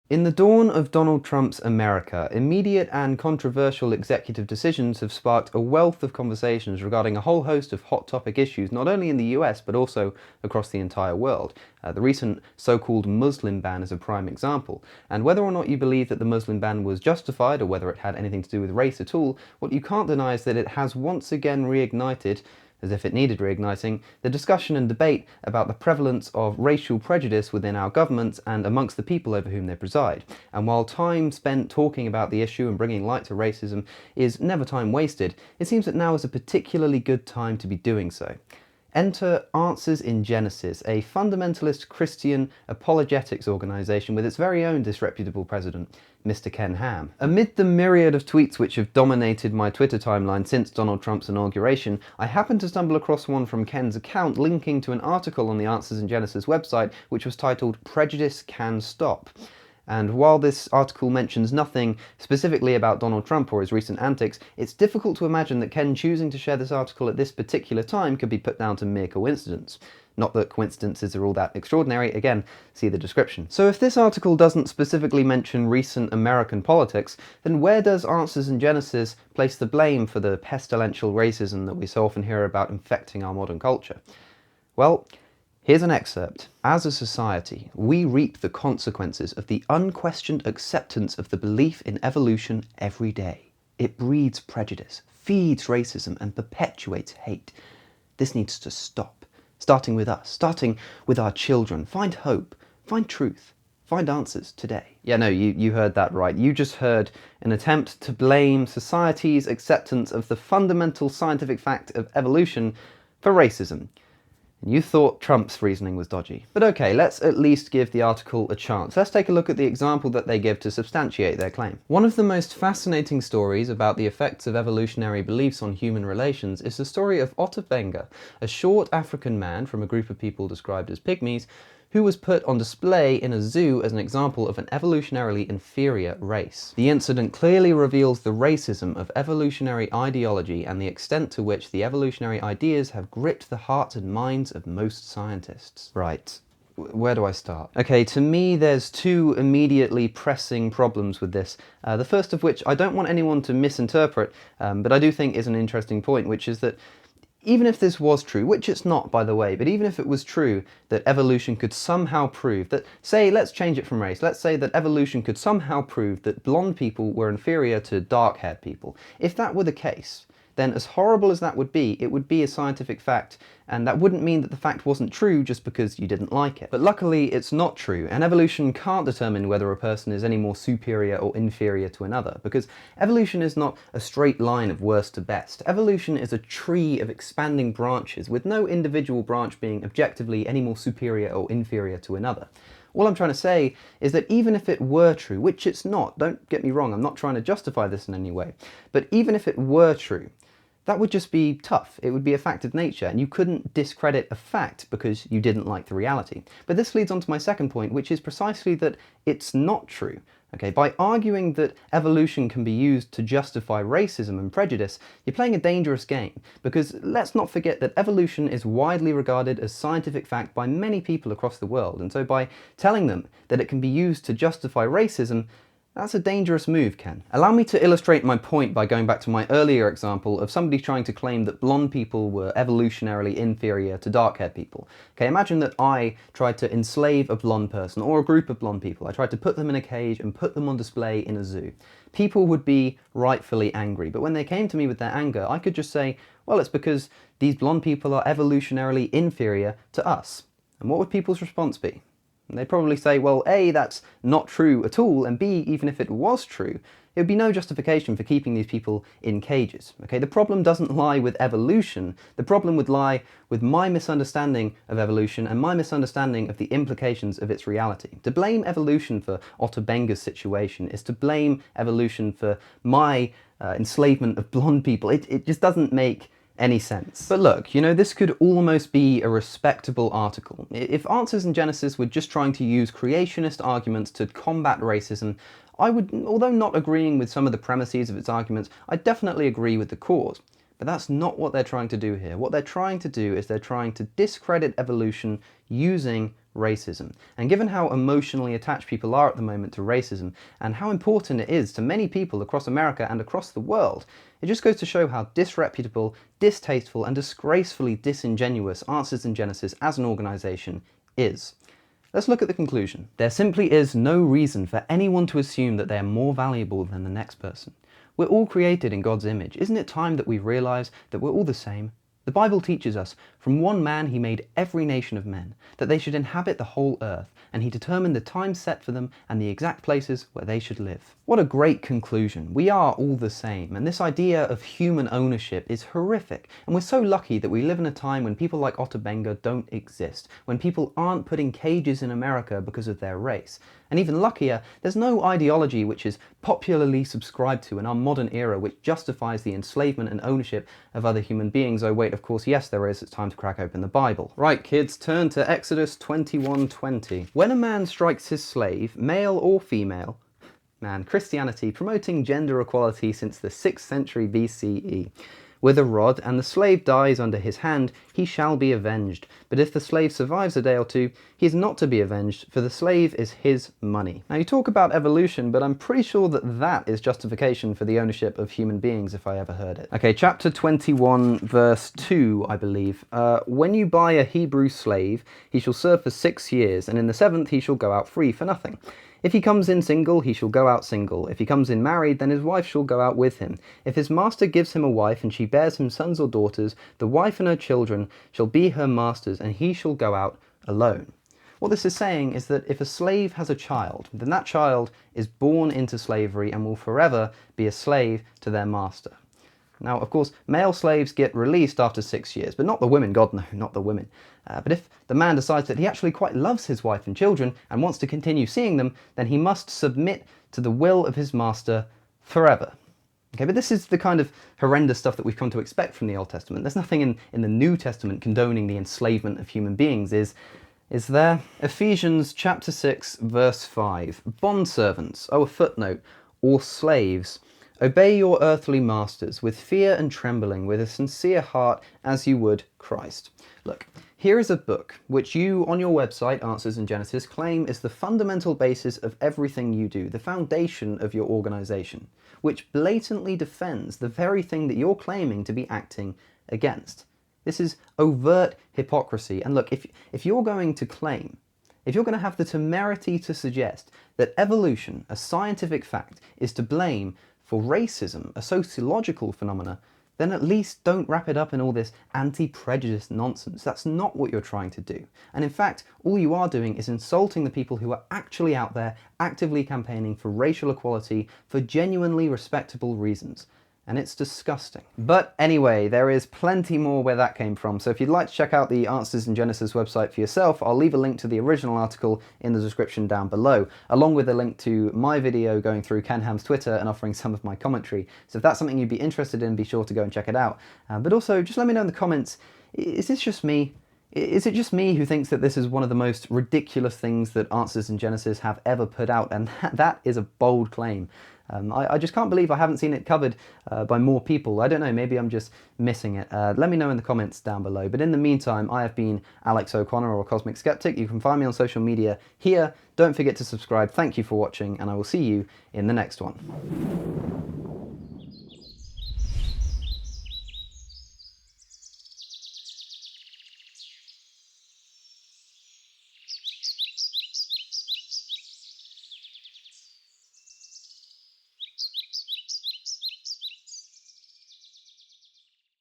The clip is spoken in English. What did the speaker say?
In the dawn of Donald Trump's America, immediate and controversial executive decisions have sparked a wealth of conversations regarding a whole host of hot topic issues, not only in the US but also across the entire world. The recent so-called Muslim ban is a prime example, and whether or not you believe that the Muslim ban was justified or whether it had anything to do with race at all, what you can't deny is that it has once again reignited, as if it needed reigniting, the discussion and debate about the prevalence of racial prejudice within our governments and amongst the people over whom they preside. And while time spent talking about the issue and bringing light to racism is never time wasted, it seems that now is a particularly good time to be doing so. Enter Answers in Genesis, a fundamentalist Christian apologetics organisation with its very own disreputable president, Mr. Ken Ham. Amid the myriad of tweets which have dominated my Twitter timeline since Donald Trump's inauguration, I happened to stumble across one from Ken's account linking to an article on the Answers in Genesis website which was titled "Prejudice Can Stop." And while this article mentions nothing specifically about Donald Trump or his recent antics, it's difficult to imagine that Ken choosing to share this article at this particular time could be put down to mere coincidence. Not that coincidences are all that extraordinary, again, see the description. So if this article doesn't specifically mention recent American politics, then where does Answers in Genesis place the blame for the pestilential racism that we so often hear about infecting our modern culture? Well, here's an excerpt. As a society, we reap the consequences of the unquestioned acceptance of the belief in evolution every day. It breeds prejudice, feeds racism, and perpetuates hate. This needs to stop. Starting with us, starting with our children. Find hope, find truth, find answers today. Yeah, no, you heard that right. You just heard an attempt to blame society's acceptance of the fundamental scientific fact of evolution for racism. And you thought Trump's reasoning was dodgy. But okay, let's at least give the article a chance. Let's take a look at the example that they give to substantiate their claim. One of the most fascinating stories about the effects of evolutionary beliefs on human relations is the story of Otto Benga, a short African man from a group of people described as pygmies, who was put on display in a zoo as an example of an evolutionarily inferior race. The incident clearly reveals the racism of evolutionary ideology and the extent to which the evolutionary ideas have gripped the hearts and minds of most scientists. Right. Where do I start? Okay, to me there's two immediately pressing problems with this. The first of which I don't want anyone to misinterpret, but I do think is an interesting point, which is that even if this was true, which it's not by the way, but even if it was true that evolution could somehow prove that, say, let's change it from race, let's say that evolution could somehow prove that blonde people were inferior to dark-haired people. If that were the case, then as horrible as that would be, it would be a scientific fact, and that wouldn't mean that the fact wasn't true just because you didn't like it. But luckily, it's not true, and evolution can't determine whether a person is any more superior or inferior to another, because evolution is not a straight line of worst to best. Evolution is a tree of expanding branches, with no individual branch being objectively any more superior or inferior to another. All I'm trying to say is that even if it were true, which it's not, don't get me wrong, I'm not trying to justify this in any way, but even if it were true, that would just be tough. It would be a fact of nature, and you couldn't discredit a fact because you didn't like the reality. But this leads on to my second point, which is precisely that it's not true. Okay, by arguing that evolution can be used to justify racism and prejudice, you're playing a dangerous game, because let's not forget that evolution is widely regarded as scientific fact by many people across the world, and so by telling them that it can be used to justify racism, that's a dangerous move, Ken. Allow me to illustrate my point by going back to my earlier example of somebody trying to claim that blonde people were evolutionarily inferior to dark-haired people. Okay, imagine that I tried to enslave a blonde person, or a group of blonde people. I tried to put them in a cage and put them on display in a zoo. People would be rightfully angry, but when they came to me with their anger, I could just say, well, it's because these blonde people are evolutionarily inferior to us. And what would people's response be? They'd probably say, well, A, that's not true at all, and B, even if it was true, it would be no justification for keeping these people in cages. Okay, the problem doesn't lie with evolution, the problem would lie with my misunderstanding of evolution and my misunderstanding of the implications of its reality. To blame evolution for Otto Benga's situation is to blame evolution for my enslavement of blonde people. It just doesn't make any sense. But look, you know, this could almost be a respectable article. If Answers in Genesis were just trying to use creationist arguments to combat racism, I would, although not agreeing with some of the premises of its arguments, I definitely agree with the cause. But that's not what they're trying to do here. What they're trying to do is they're trying to discredit evolution using racism. And given how emotionally attached people are at the moment to racism, and how important it is to many people across America and across the world, it just goes to show how disreputable, distasteful, and disgracefully disingenuous Answers in Genesis as an organisation is. Let's look at the conclusion. There simply is no reason for anyone to assume that they are more valuable than the next person. We're all created in God's image. Isn't it time that we realise that we're all the same? The Bible teaches us, from one man he made every nation of men, that they should inhabit the whole earth, and he determined the time set for them and the exact places where they should live. What a great conclusion. We are all the same, and this idea of human ownership is horrific, and we're so lucky that we live in a time when people like Otto Benga don't exist, when people aren't put in cages in America because of their race. And even luckier, there's no ideology which is popularly subscribed to in our modern era which justifies the enslavement and ownership of other human beings. Oh wait, of course, yes there is. It's time to crack open the Bible. Right kids, turn to Exodus 21:20. When a man strikes his slave, male or female, man, Christianity promoting gender equality since the 6th century BCE. With a rod, and the slave dies under his hand, he shall be avenged. But if the slave survives a day or two, he is not to be avenged, for the slave is his money. Now you talk about evolution, but I'm pretty sure that that is justification for the ownership of human beings if I ever heard it. Okay, chapter 21, verse 2, I believe. When you buy a Hebrew slave, he shall serve for 6 years, and in the 7th he shall go out free for nothing. If he comes in single, he shall go out single. If he comes in married, then his wife shall go out with him. If his master gives him a wife, and she bears him sons or daughters, the wife and her children shall be her master's, and he shall go out alone. What this is saying is that if a slave has a child, then that child is born into slavery and will forever be a slave to their master. Now, of course, male slaves get released after 6 years, but not the women. God, no, not the women. But if the man decides that he actually quite loves his wife and children and wants to continue seeing them, then he must submit to the will of his master forever. Okay, but this is the kind of horrendous stuff that we've come to expect from the Old Testament. There's nothing in the New Testament condoning the enslavement of human beings, is there? Ephesians chapter 6, verse 5. Bondservants, a footnote, or slaves, obey your earthly masters with fear and trembling, with a sincere heart, as you would Christ. Look, here is a book which you, on your website, Answers in Genesis, claim is the fundamental basis of everything you do, the foundation of your organisation, which blatantly defends the very thing that you're claiming to be acting against. This is overt hypocrisy. And look, if you're going to claim, if you're going to have the temerity to suggest that evolution, a scientific fact, is to blame for racism, a sociological phenomena, then at least don't wrap it up in all this anti-prejudice nonsense. That's not what you're trying to do. And in fact, all you are doing is insulting the people who are actually out there actively campaigning for racial equality for genuinely respectable reasons. And it's disgusting. But anyway, there is plenty more where that came from, so if you'd like to check out the Answers in Genesis website for yourself, I'll leave a link to the original article in the description down below, along with a link to my video going through Ken Ham's Twitter and offering some of my commentary. So if that's something you'd be interested in, be sure to go and check it out. But also, just let me know in the comments, is this just me? Is it just me who thinks that this is one of the most ridiculous things that Answers in Genesis have ever put out? And that is a bold claim. I just can't believe I haven't seen it covered by more people. I don't know, maybe I'm just missing it. Let me know in the comments down below. But in the meantime, I have been Alex O'Connor, or Cosmic Skeptic. You can find me on social media here. Don't forget to subscribe. Thank you for watching, and I will see you in the next one.